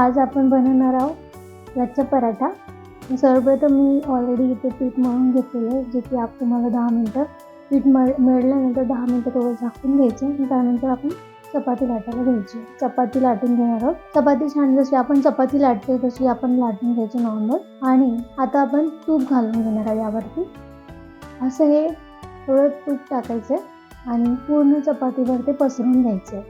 आज आपण बनवणार आहोत लच्छा पराठा। सर्वप्रथम मी ऑलरेडी इथे पीठ मळून घेतलेलं आहे, जे की तुम्हाला 10 मिनिटं पीठ मळल्यानंतर 10 मिनिटं थोडं झाकून घ्यायचं। त्यानंतर आपण चपाती लाटायला घ्यायची। चपाती लाटून घेणार आहोत। चपाती छान जशी आपण चपाती लाटते तशी आपण लाटून घ्यायची नॉर्मल। आणि आता आपण तूप घालून घेणार आहे यावरती। असं हे थोडं तूप टाकायचं आणि पूर्ण चपातीवर ते पसरून घ्यायचं।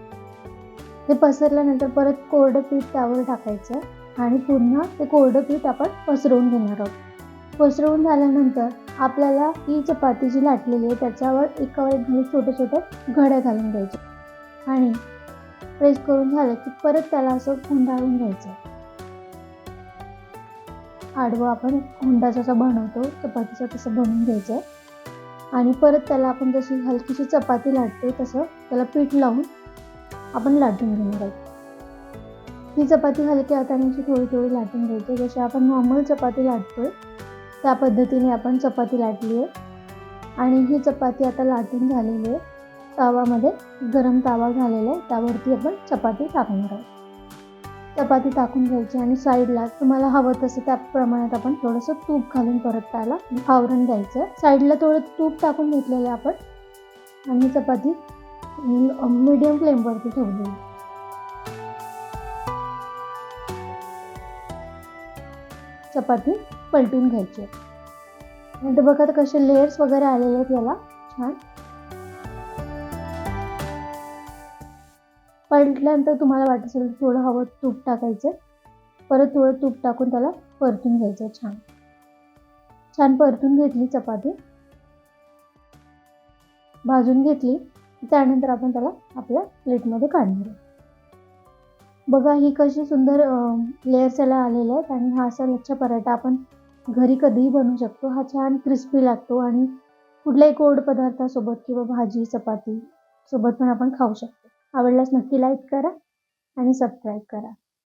ते पसरल्यानंतर परत कोरडं पीठ त्यावर टाकायचं आणि पुन्हा ते कोरडं पीठ आपण पसरवून घेणार आहोत। पसरवून झाल्यानंतर आपल्याला ही चपाती जी लाटलेली आहे त्याच्यावर एकावर एक छोटे छोटे घड्या घालून घ्यायचे आणि प्रेस करून झालं की परत त्याला असं गुंडाळून घ्यायचं। आडवं आपण हुंडा जसा बनवतो चपातीचा तसं बनवून घ्यायचं आणि परत त्याला आपण जशी हलकीशी चपाती लाटतो तसं त्याला पीठ लावून आपण लाटून घेणार आहोत। ही चपाती हलक्या हाताने थोडी थोडी लाटून घ्यायची। जशी आपण नॉर्मल चपाती लाटतोय त्या पद्धतीने आपण चपाती लाटली आहे आणि ही चपाती आता लाटून झालेली आहे। तवामध्ये गरम तवा झालेला आहे, त्यावरती आपण चपाती टाकणार आहोत। चपाती टाकून घ्यायची आणि साईडला तुम्हाला हवं तसं त्या प्रमाणात आपण थोडंसं तूप घालून परत त्याला आवरण द्यायचं। साईडला थोडं तूप टाकून घेतलेलं आहे आपण आणि चपाती मीडियम फ्लेमवरती ठेवली। चपाती पलटून घ्यायची। नंतर बघा कसे लेयर्स वगैरे आलेले आहेत याला छान। पलटल्यानंतर तुम्हाला वाटत असेल थोडं हवं तूप टाकायचं, परत थोडं तूप टाकून त्याला परतून घ्यायचं। छान छान परतून घेतली चपाती, भाजून घेतली। त्यानंतर आपण त्याला आपल्या प्लेटमध्ये काढणार आहोत। बघा ही कशी सुंदर लेयर्स याला आलेले आहेत आणि हा असा लच्छा पराठा आपण घरी कधीही बनवू शकतो। हा छान क्रिस्पी लागतो आणि कुठल्याही गोड पदार्थासोबत किंवा भाजी चपाती सोबत पण आपण खाऊ शकतो। आवडल्यास नक्की लाईक करा आणि सबस्क्राईब करा।